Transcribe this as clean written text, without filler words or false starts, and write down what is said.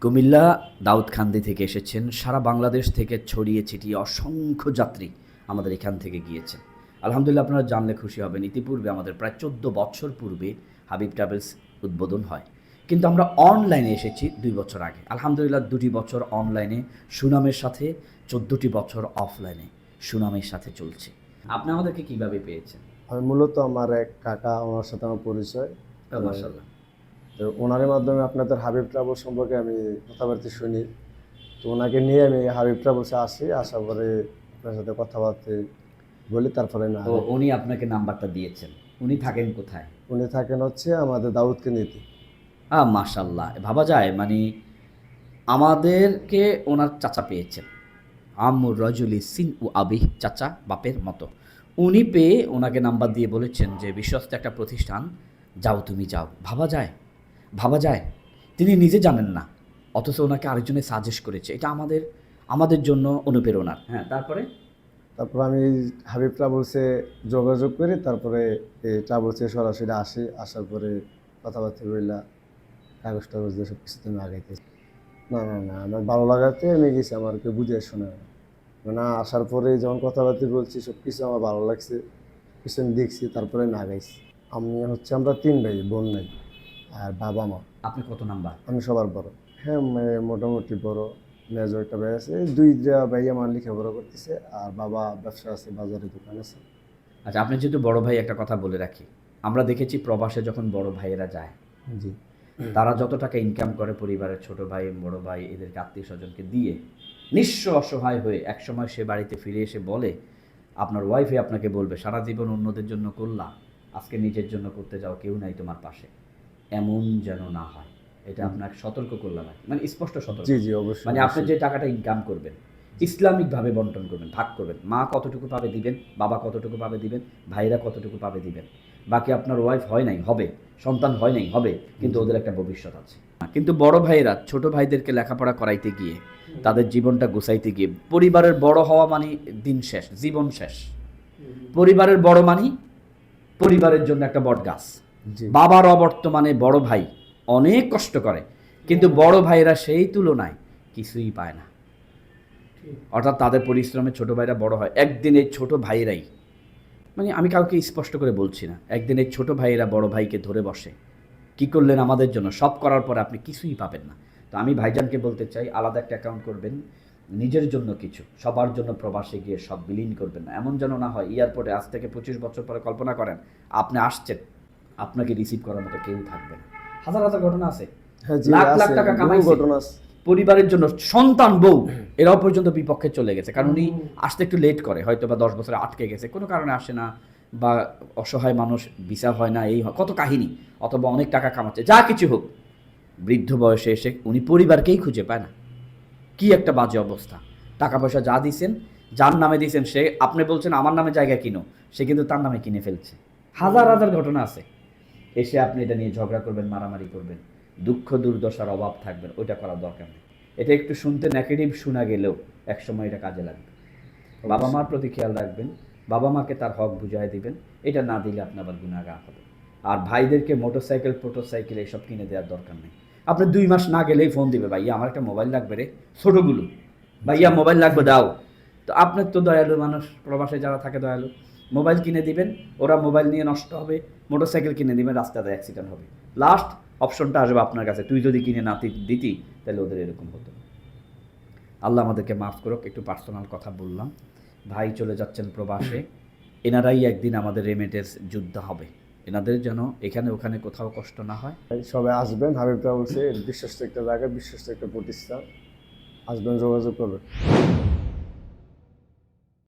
কুমিল্লা দাউদকান্দি থেকে এসেছেন। সারা বাংলাদেশ থেকে ছড়িয়ে ছিটিয়ে অসংখ্য যাত্রী আমাদের এখান থেকে গিয়েছেন। আলহামদুলিল্লাহ, আপনারা জানলে খুশি হবেন, ইতিপূর্বে আমাদের প্রায় 14 বছর পূর্বে হাবিব ট্রাভেলস উদ্বোধন হয়, কিন্তু আমরা অনলাইনে এসেছি 2 বছর আগে। আলহামদুলিল্লাহ, 2টি বছর অনলাইনে সুনামের সাথে, 14টি বছর অফলাইনে সুনামের সাথে চলছে। আপনি আমাদেরকে কীভাবে পেয়েছেন? আমি মূলত আমার এক কাকা, ওনার সাথে আমার পরিচয়। মাশাআল্লাহ। তো ওনার মাধ্যমে আপনাদের হাবিব ট্রাভেলস সম্পর্কে আমি কথাবার্তা শুনি। তো ওনাকে নিয়ে আমি হাবিব ট্রাভেলসে আসি, আসার পরে আপনার সাথে কথাবার্তা বলি, তারপরে আমি উনি আপনাকে নাম্বারটা দিয়েছেন। উনি থাকেন কোথায়? উনি থাকেন হচ্ছে আমাদের দাউদকান্দিতে। মাশাআল্লাহ, ভাবা যায় মানে আমাদেরকে ওনার চাচা পেয়েছেন। আম্মুর রজুলি সিন ও আবিহ, চাচা বাপের মতো। উনি পেয়ে ওনাকে নাম্বার দিয়ে বলেছেন যে বিশ্বস্ত একটা প্রতিষ্ঠান, যাও তুমি যাও। ভাবা যায়, ভাবা যায়। তিনি নিজে জানেন না, অথচ ওনাকে আরেকজনে সাজেস্ট করেছে। এটা আমাদের জন্য অনুপ্রেরণার। হ্যাঁ, তারপর আমি হাবিব ট্রাভেলসে যোগাযোগ করি, তারপরে এই ট্রাভেলসে সরাসরি আসি। আসার পরে কথাবার্তা বললা, কাগজ টাগজ দিয়ে সব কিছু তুমি আগাইতেছি। না না না, আমার ভালো লাগাতে আমি গেছি, আমার কেউ বুঝে শোনা মানে আসার পরে যখন কথাবার্তা বলছি সব কিছু আমার ভালো লাগছে, কিছু আমি দেখছি, তারপরে আমি আগাইছি। আমরা 3 ভাই, বোন নাই, আর বাবা মা। আপনি কত নাম্বার? আমি সবার বড়। হ্যাঁ, মোটামুটি বড়। মেজর একটা ভাই আছে, 2টা ভাই আমার লেখাপড়া করতেছে, আর বাবা ব্যবসা আছে, বাজারে দোকান আছে। আচ্ছা, আপনি যেহেতু বড় ভাই, একটা কথা বলে রাখি। আমরা দেখেছি প্রবাসে যখন বড় ভাইয়েরা যায়, জি, তারা যত টাকা ইনকাম করে পরিবারের ছোট ভাই, বড় ভাই, এদেরকে আত্মীয় স্বজনকে দিয়ে নিঃস্ব অসহায় হয়ে একসময় সে বাড়িতে ফিরে এসে বলে, আপনার ওয়াইফে আপনাকে বলবে, সারা জীবন অন্যদের জন্য করলা, আজকে নিজের জন্য করতে যাও, কেউ নাই তোমার পাশে। এমন যেন না হয়, এটা আপনাকে সতর্ক করলাম, মানে স্পষ্ট সতর্ক। জি জি, অবশ্যই। মানে আপনি যে টাকাটা ইনকাম করবেন, ইসলামিকভাবে বন্টন করবেন, ভাগ করবেন। মা কতটুকু পাবে দিবেন, বাবা কতটুকু পাবে দিবেন, ভাইরা কতটুকু পাবে দিবেন। বাকি আপনার ওয়াইফ হয় নাই, হবে, সন্তান হয় নাই, হবে, কিন্তু ওদের একটা ভবিষ্যৎ আছে। কিন্তু বড় ভাইয়েরা ছোট ভাইদেরকে লেখাপড়া করাইতে গিয়ে, তাদের জীবনটা গুছাইতে গিয়ে, পরিবারের বড় হওয়া মানে দিন শেষ, জীবন শেষ। পরিবারের বড় মানে পরিবারের জন্য একটা বট গাছ। বাবার অবর্তমানে বড় ভাই অনেক কষ্ট করে, কিন্তু বড় ভাইরা সেই তুলনায় কিছুই পায় না। অর্থাৎ তাদের পরিশ্রমে ছোট ভাইরা বড় হয়। একদিন এই ছোট ভাইরাই, মানে আমি কাউকে স্পষ্ট করে বলছি না, একদিন এই ছোট ভাইয়েরা বড় ভাইকে ধরে বসে, কি করলেন আমাদের জন্য, সব করার পরে আপনি কিছুই পাবেন না। তো আমি ভাইজানকে বলতে চাই, আলাদা একটা অ্যাকাউন্ট করবেন, নিজের জন্য কিছু, সবার জন্য প্রবাসে গিয়ে সব বিলীন করবেন না। এমন যেন না হয় এয়ারপোর্টে আজ থেকে 25 বছর পরে কল্পনা করেন আপনি আসছেন, আপনাকে রিসিভ করার মতো কেউ থাকবে না। হাজার হাজার ঘটনা আছে, লাখ লাখ টাকা কামাইছে, পরিবারের জন্য সন্তান বউ এরাও পর্যন্ত বিপক্ষে চলে গেছে, কারণ উনি আসতে একটু লেট করে, হয়তো বা 10 বছরে আটকে গেছে, কোনো কারণে আসে না, বা অসহায় মানুষ, ভিসা হয় না, এই হয়, কত কাহিনী, অথবা অনেক টাকা কামাচ্ছে, যা কিছু হোক, বৃদ্ধ বয়সে এসে উনি পরিবারকেই খুঁজে পায় না। কি একটা বাজে অবস্থা। টাকা পয়সা যা দিয়েছেন, যার নামে দিয়েছেন, সে, আপনি বলছেন আমার নামে জায়গা কিনো, সে কিন্তু তার নামে কিনে ফেলছে। হাজার হাজার ঘটনা আছে। এসে আপনি এটা নিয়ে ঝগড়া করবেন, মারামারি করবেন, দুঃখ দুর্দশার অভাব থাকবেন, ওইটা করার দরকার নেই। এটা একটু শুনতে নেগেটিভ শোনা গেলেও একসময় এটা কাজে লাগবে। বাবা মার প্রতি খেয়াল রাখবেন, বাবা মাকে তার হক বুঝাই দিবেন, এটা না দিলে আপনি আবার গুনাহগার হবেন। আর ভাইদেরকে মোটরসাইকেল এইসব কিনে দেওয়ার দরকার নেই। আপনি 2 মাস না গেলেই ফোন দিবে, ভাইয়া আমার একটা মোবাইল লাগবে রে, ছোটোগুলো, ভাইয়া মোবাইল লাগবে দাও। তো আপনার তো দয়ালু মানুষ, প্রবাসে যারা থাকে দয়ালু, মোবাইল কিনে দিবেন, ওরা মোবাইল নিয়ে নষ্ট হবে, মোটরসাইকেল কিনে দিবেন, রাস্তাতে অ্যাক্সিডেন্ট হবে, লাস্ট অপশনটা আসবে আপনার কাছে, তুই যদি কিনে না দিতি তাহলে ওদের এরকম হতো। আল্লাহ আমাদেরকে মাফ করুক, একটু পার্সোনাল কথা বললাম। ভাই চলে যাচ্ছেন প্রবাসে, এনারাই একদিন আমাদের রেমিটেন্স যুদ্ধ হবে, এনাদের যেন এখানে ওখানে কোথাও কষ্ট না হয়। সবাই আসবেন, হাবিব ট্রাভেলসে বিশ্বস্ত একটা জায়গা, বিশ্বস্ত একটা প্রতিষ্ঠান, আসবেন, যোগাযোগ করবেন।